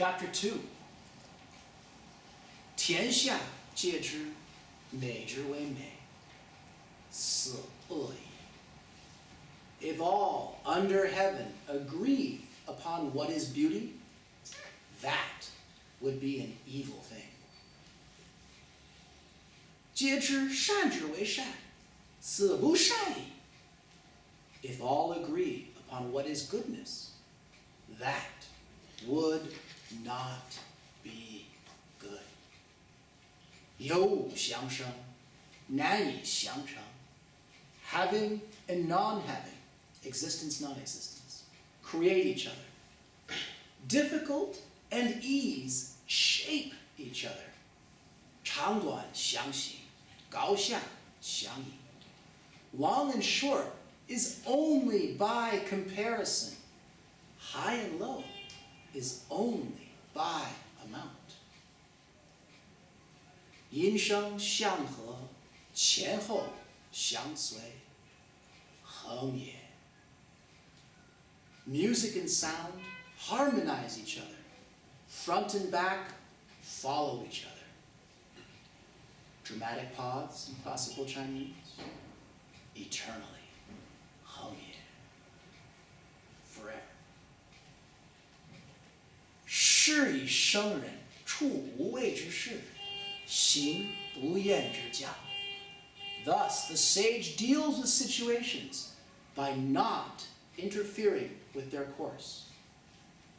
Chapter 2. 天下皆知美之为美，斯恶已。If all under heaven agree upon what is beauty, that would be an evil thing. 皆知善之为善，斯不善已。If all agree upon what is goodness, that would not be good. 有物相生，难以相成。Having and non-having, existence, non-existence, create each other. Difficult and ease shape each other. 长短相形，高下相宜。Long and short is only by comparison. High and low is only by amount. 音声相和，前后相随，恒也。Music and sound harmonize each other. Front and back follow each other. Dramatic pause in classical Chinese, eternally, 恒也 forever. 是以圣人处无畏之事，行不厌之教。Thus, the sage deals with situations by not interfering with their course,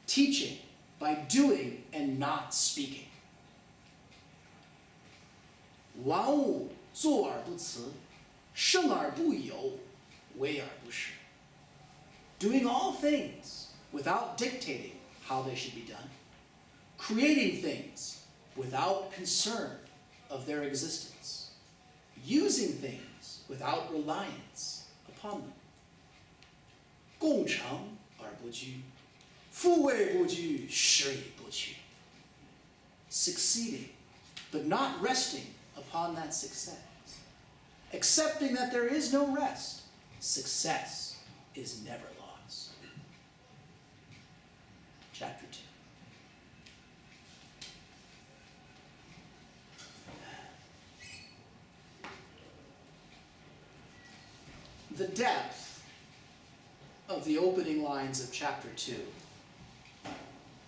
teaching by doing and not speaking. 玩物坐而不辞，胜而不有，为而不恃。Doing all things without dictating how they should be done, creating things without concern of their existence, using things without reliance upon them. 共成而不居，富贵不居，失以不去。Succeeding, but not resting upon that success. Accepting that there is no rest, success is never lost. Chapter 2. The depth of the opening lines of Chapter 2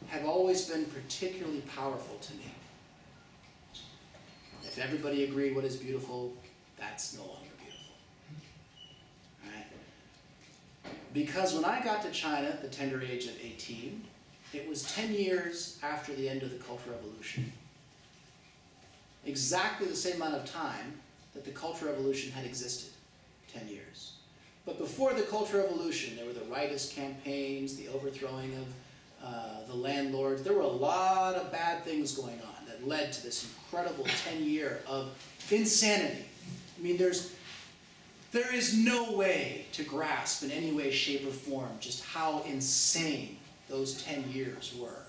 have always been particularly powerful to me. If everybody agreed what is beautiful, that's no longer beautiful. Right? Because when I got to China at the tender age of 18, it was 10 years after the end of the Cultural Revolution. Exactly the same amount of time that the Cultural Revolution had existed, 10 years. But before the Cultural Revolution, there were the rightist campaigns, the overthrowing of the landlords. There were a lot of bad things going on that led to this incredible 10-year of insanity. I mean, there is no way to grasp in any way, shape, or form just how insane those 10 years were.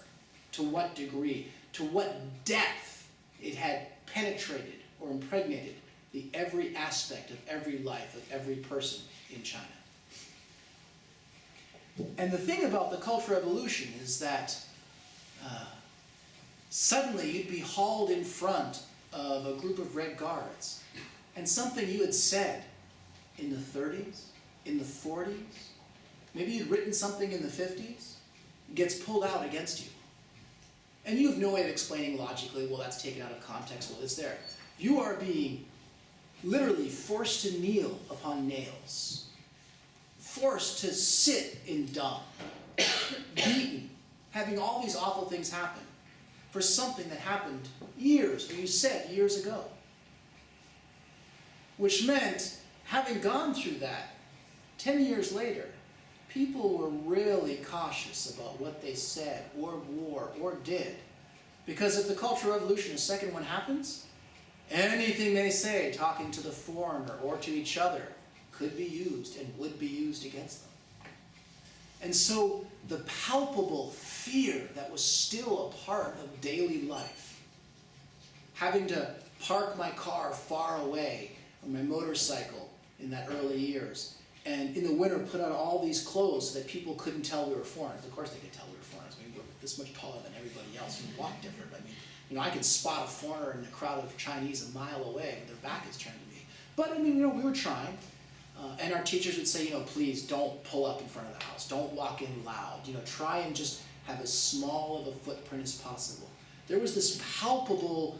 To what degree, to what depth it had penetrated or impregnated the every aspect of every life of every person in China. And the thing about the Cultural Revolution is that suddenly you'd be hauled in front of a group of Red Guards, and something you had said in the 30s, in the 40s, maybe you'd written something in the 50s, gets pulled out against you. And you have no way of explaining logically, well, that's taken out of context, well, it's there. You are being literally forced to kneel upon nails, forced to sit in dung, beaten, having all these awful things happen for something that happened years, or you said years ago. Which meant, having gone through that, 10 years later, people were really cautious about what they said, or wore, or did. Because if the Cultural Revolution, a second one happens, anything they say, talking to the foreigner or to each other, could be used and would be used against them. And so the palpable fear that was still a part of daily life, having to park my car far away, or my motorcycle in that early years, and in the winter put on all these clothes so that people couldn't tell we were foreigners. Of course they could tell we were foreigners. I mean, we're this much taller than everybody else. We walk different. I mean, you know, I could spot a foreigner in a crowd of Chinese a mile away when their back is turned to me. But I mean, you know, we were trying. And our teachers would say, you know, please don't pull up in front of the house. Don't walk in loud. You know, try and just have as small of a footprint as possible. There was this palpable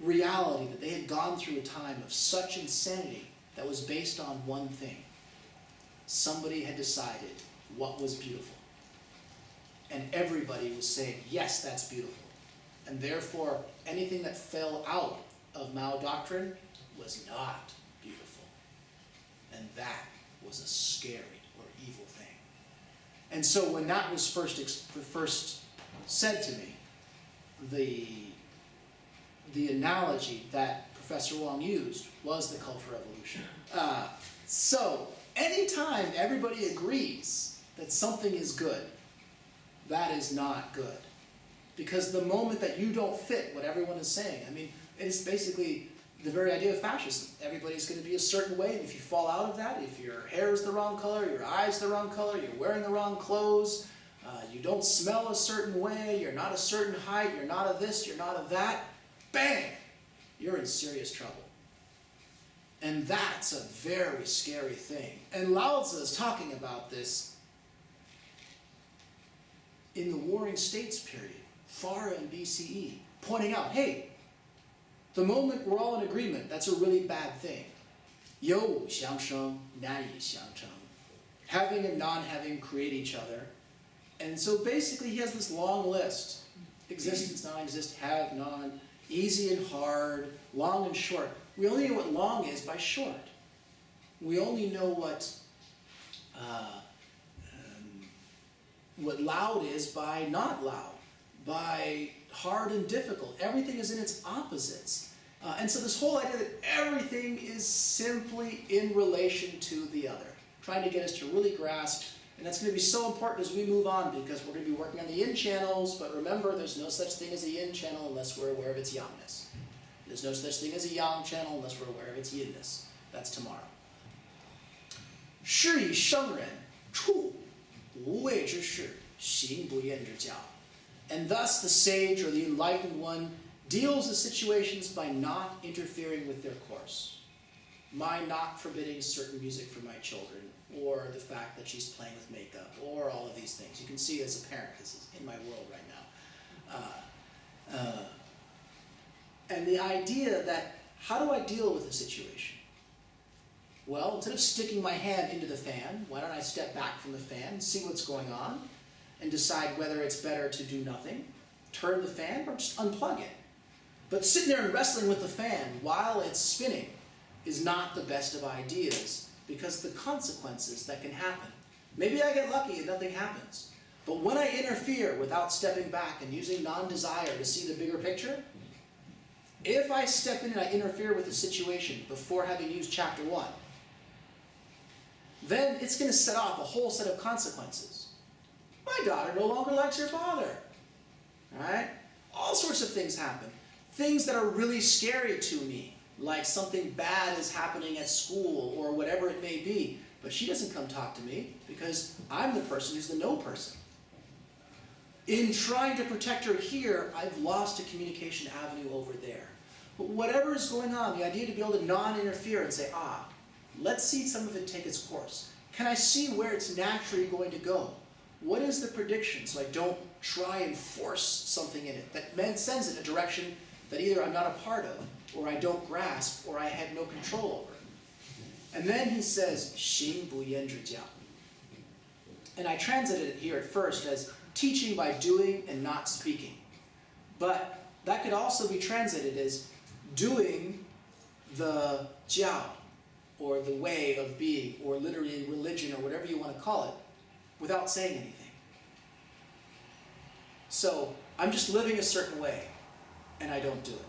reality that they had gone through a time of such insanity that was based on one thing. Somebody had decided what was beautiful. And everybody was saying, yes, that's beautiful. And therefore, anything that fell out of Mao doctrine was not beautiful. And that was a scary or evil thing. And so when that was first said to me, the analogy that Professor Wong used was the Cultural Revolution. So anytime everybody agrees that something is good, that is not good. Because the moment that you don't fit what everyone is saying, I mean, it's basically the very idea of fascism. Everybody's going to be a certain way, and if you fall out of that, if your hair is the wrong color, your eyes the wrong color, you're wearing the wrong clothes, you don't smell a certain way, you're not a certain height, you're not a this, you're not a that, bang! You're in serious trouble. And that's a very scary thing. And Lao Tzu is talking about this in the Warring States period, far in BCE, pointing out, hey, the moment we're all in agreement, that's a really bad thing. 有无相生，难以相成. Having and non-having create each other. And so basically he has this long list. Existence, non-exist, have, non, easy and hard, long and short. We only know what long is by short. We only know what loud is by not loud, by hard and difficult. Everything is in its opposites. And so this whole idea that everything is simply in relation to the other, trying to get us to really grasp, and that's going to be so important as we move on because we're going to be working on the yin channels, but remember there's no such thing as a yin channel unless we're aware of its yangness. There's no such thing as a yang channel unless we're aware of its yinness. That's tomorrow. 是以圣人处无畏之事，行不厌之教. And thus the sage or the enlightened one deals with situations by not interfering with their course. My not forbidding certain music for my children, or the fact that she's playing with makeup, or all of these things. You can see as a parent, this is in my world right now. And the idea that, how do I deal with the situation? Well, instead of sticking my hand into the fan, why don't I step back from the fan, see what's going on, and decide whether it's better to do nothing, turn the fan, or just unplug it. But sitting there and wrestling with the fan while it's spinning is not the best of ideas because the consequences that can happen. Maybe I get lucky and nothing happens. But when I interfere without stepping back and using non-desire to see the bigger picture, if I step in and I interfere with the situation before having used chapter 1, then it's going to set off a whole set of consequences. My daughter no longer likes her father. Right? All sorts of things happen. Things that are really scary to me, like something bad is happening at school or whatever it may be. But she doesn't come talk to me because I'm the person who's the no person. In trying to protect her here, I've lost a communication avenue over there. But whatever is going on, the idea to be able to non-interfere and say, let's see some of it take its course. Can I see where it's naturally going to go? What is the prediction so I don't try and force something in it that sends it in a direction that either I'm not a part of, or I don't grasp, or I had no control over? And then he says, 行不厌之教. And I translated it here at first as teaching by doing and not speaking. But that could also be translated as doing the jiao, or the way of being, or literally religion, or whatever you want to call it, without saying anything. So I'm just living a certain way, and I don't do it.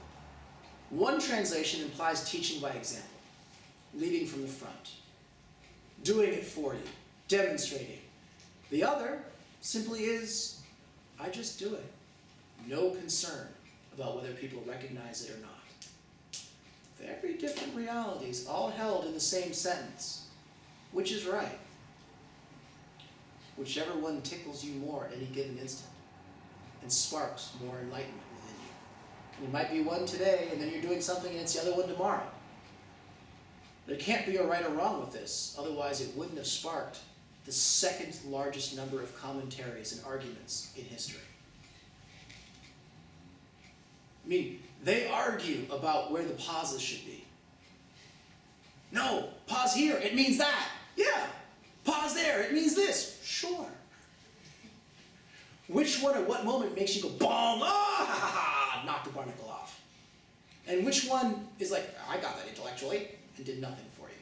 One translation implies teaching by example, leading from the front, doing it for you, demonstrating. The other simply is, I just do it. No concern about whether people recognize it or not. Very different realities, all held in the same sentence. Which is right? Whichever one tickles you more at any given instant and sparks more enlightenment within you. It might be one today, and then you're doing something, and it's the other one tomorrow. There can't be a right or wrong with this, otherwise it wouldn't have sparked the second largest number of commentaries and arguments in history. I mean, they argue about where the pauses should be. No, pause here, it means that. Yeah, pause there, it means this. Sure. Which one at what moment makes you go, bong, ah, ha, ha, ha, knock the barnacle off? And which one is like, I got that intellectually, and did nothing for you?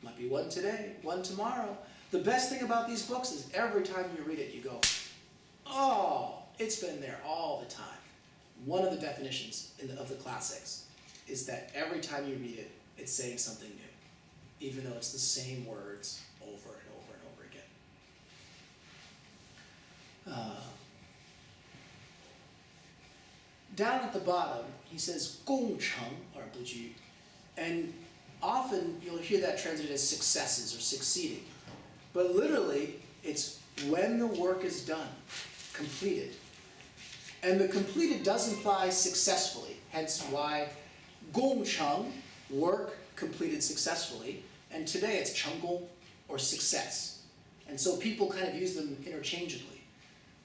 Might be one today, one tomorrow. The best thing about these books is every time you read it, you go, oh, it's been there all the time. One of the definitions of the classics is that every time you read it, it's saying something new, even though it's the same words over and over and over again. Down at the bottom, he says, 功成而不居. And often you'll hear that translated as successes or succeeding. But literally, it's when the work is done, completed. And the completed does imply successfully, hence why 功成, work completed successfully, and today it's 成功 or success. And so people kind of use them interchangeably.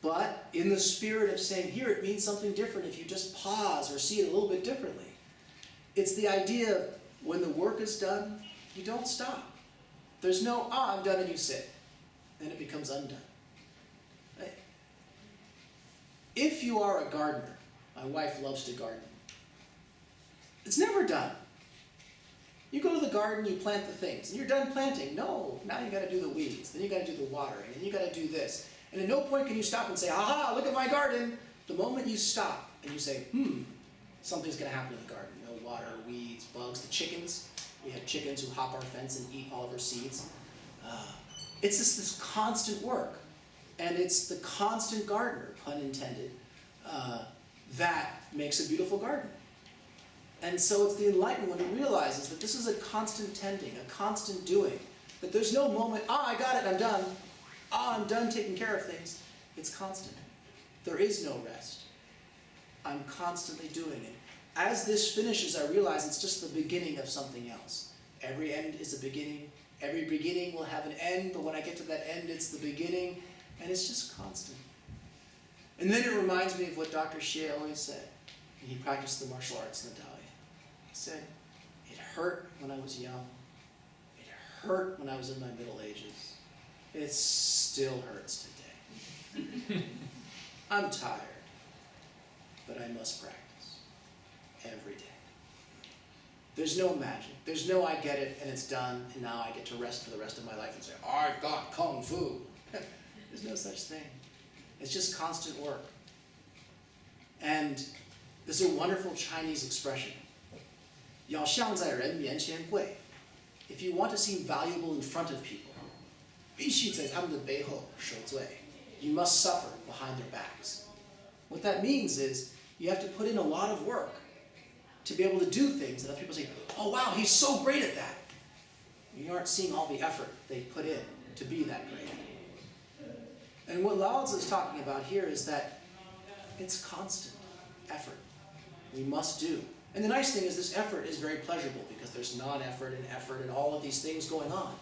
But in the spirit of saying here, it means something different if you just pause or see it a little bit differently. It's the idea of when the work is done, you don't stop. There's no, I'm done, and you sit. Then it becomes undone. Right? If you are a gardener, my wife loves to garden. It's never done. You go to the garden, you plant the things, and you're done planting. No, now you got to do the weeds, then you got to do the watering, and you got to do this. And at no point can you stop and say, aha, look at my garden. The moment you stop and you say, something's going to happen in the garden. No water, weeds, bugs, the chickens. We have chickens who hop our fence and eat all of our seeds. It's this constant work. And it's the constant gardener, pun intended, that makes a beautiful garden. And so it's the enlightened one who realizes that this is a constant tending, a constant doing. That there's no moment, I got it, I'm done. I'm done taking care of things. It's constant. There is no rest. I'm constantly doing it. As this finishes, I realize it's just the beginning of something else. Every end is a beginning. Every beginning will have an end, but when I get to that end, it's the beginning, and it's just constant. And then it reminds me of what Dr. Xie always said. And he practiced the martial arts in the Dao. He said, it hurt when I was young. It hurt when I was in my middle ages. It still hurts today. I'm tired, but I must practice every day. There's no magic. There's no I get it and it's done and now I get to rest for the rest of my life and say, I've got Kung Fu. There's no such thing. It's just constant work. And there's a wonderful Chinese expression. 要像在人面前跪. If you want to seem valuable in front of people, 必须在他们的背后受罪. You must suffer behind their backs. What that means is you have to put in a lot of work to be able to do things that other people say, oh wow, he's so great at that. You aren't seeing all the effort they put in to be that great. And what Lao Tzu is talking about here is that it's constant effort. We must do. And the nice thing is this effort is very pleasurable because there's non-effort and effort and all of these things going on.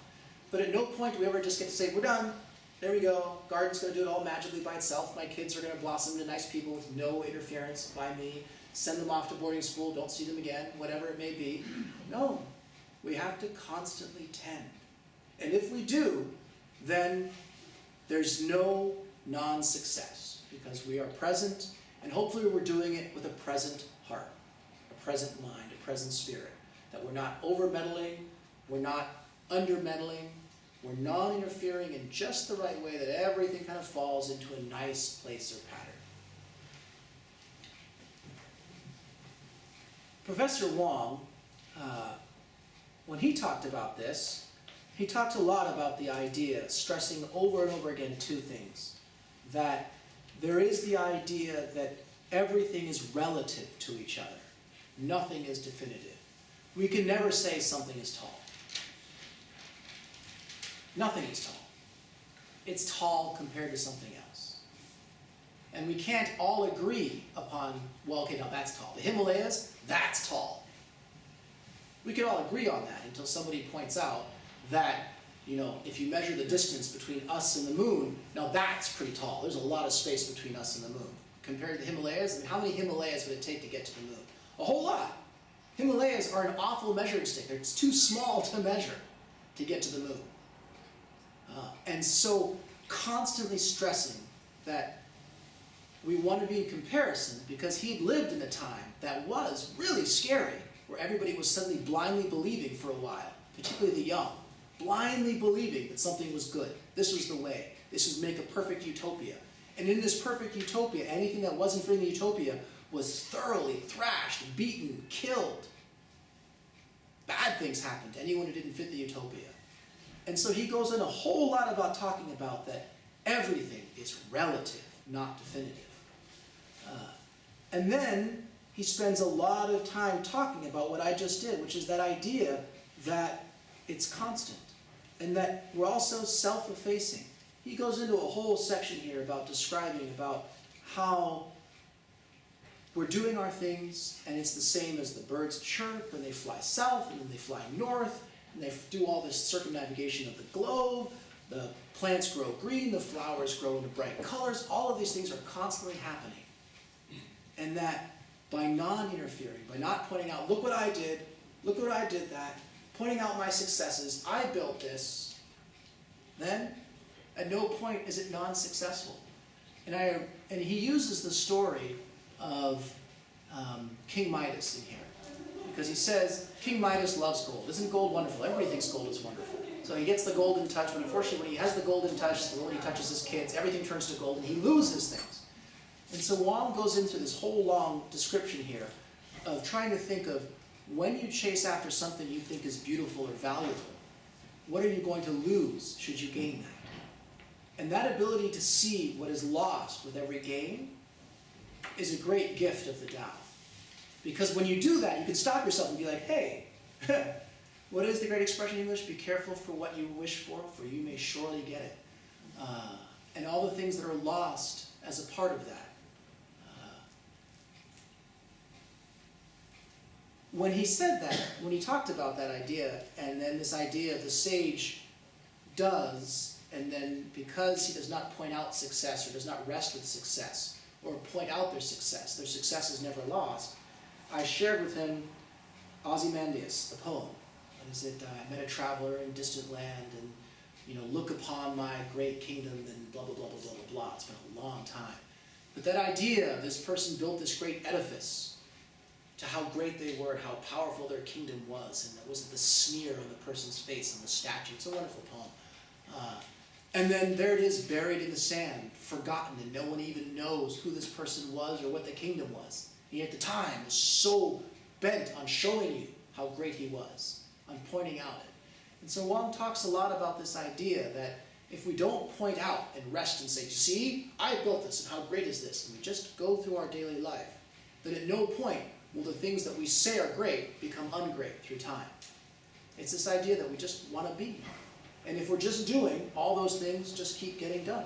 But at no point do we ever just get to say, we're done. There we go. Garden's going to do it all magically by itself. My kids are going to blossom into nice people with no interference by me. Send them off to boarding school. Don't see them again. Whatever it may be. No. We have to constantly tend. And if we do, then there's no non-success because we are present and hopefully we're doing it with a present heart, a present mind, a present spirit. That we're not over-meddling, we're not under-meddling, we're non-interfering in just the right way that everything kind of falls into a nice place or pattern. Professor Wong, when he talked about this, he talked a lot about the idea, stressing over and over again two things. That there is the idea that everything is relative to each other. Nothing is definitive. We can never say something is tall. Nothing is tall. It's tall compared to something else. And we can't all agree upon, well, okay, now that's tall. The Himalayas, that's tall. We can all agree on that until somebody points out that, you know, if you measure the distance between us and the moon, now that's pretty tall. There's a lot of space between us and the moon. Compared to the Himalayas, I mean, how many Himalayas would it take to get to the moon? A whole lot. Himalayas are an awful measuring stick. It's too small to measure to get to the moon. And so constantly stressing that we want to be in comparison because he'd lived in a time that was really scary, where everybody was suddenly blindly believing for a while, particularly the young, blindly believing that something was good. This was the way. This would make a perfect utopia. And in this perfect utopia, anything that wasn't from the utopia was thoroughly thrashed, beaten, killed. Bad things happened to anyone who didn't fit the utopia. And so he goes in a whole lot about talking about that everything is relative, not definitive. And then he spends a lot of time talking about what I just did, which is that idea that it's constant and that we're also self-effacing. He goes into a whole section here about describing about how we're doing our things and it's the same as the birds chirp and they fly south and then they fly north and they do all this circumnavigation of the globe. The plants grow green, the flowers grow into bright colors. All of these things are constantly happening. And that by non-interfering, by not pointing out, look what I did that, pointing out my successes, I built this, then at no point is it non-successful. And he uses the story of King Midas in here. Because he says, King Midas loves gold. Isn't gold wonderful? Everybody thinks gold is wonderful. So he gets the golden touch, but unfortunately when he has the golden touch, when he touches his kids, everything turns to gold and he loses things. And so Wong goes into this whole long description here of trying to think of when you chase after something you think is beautiful or valuable, what are you going to lose should you gain that? And that ability to see what is lost with every gain is a great gift of the Tao. Because when you do that, you can stop yourself and be like, hey, what is the great expression in English? Be careful for what you wish for you may surely get it. And all the things that are lost as a part of that. When he said that, when he talked about that idea, and then this idea the sage does, and then because he does not point out success or does not rest with success, or point out their success is never lost, I shared with him Ozymandias, the poem. What is it? I met a traveler in distant land, and look upon my great kingdom, and blah, blah, blah, blah, blah, blah, blah. It's been a long time. But that idea, this person built this great edifice to how great they were and how powerful their kingdom was, and that wasn't the sneer on the person's face on the statue. It's a wonderful poem. And then there it is, buried in the sand, forgotten, and no one even knows who this person was or what the kingdom was. He at the time was so bent on showing you how great he was, on pointing out it. And so Wong talks a lot about this idea that if we don't point out and rest and say, see, I built this, and how great is this, and we just go through our daily life, then at no point will the things that we say are great become ungreat through time. It's this idea that we just want to be. And if we're just doing, all those things just keep getting done.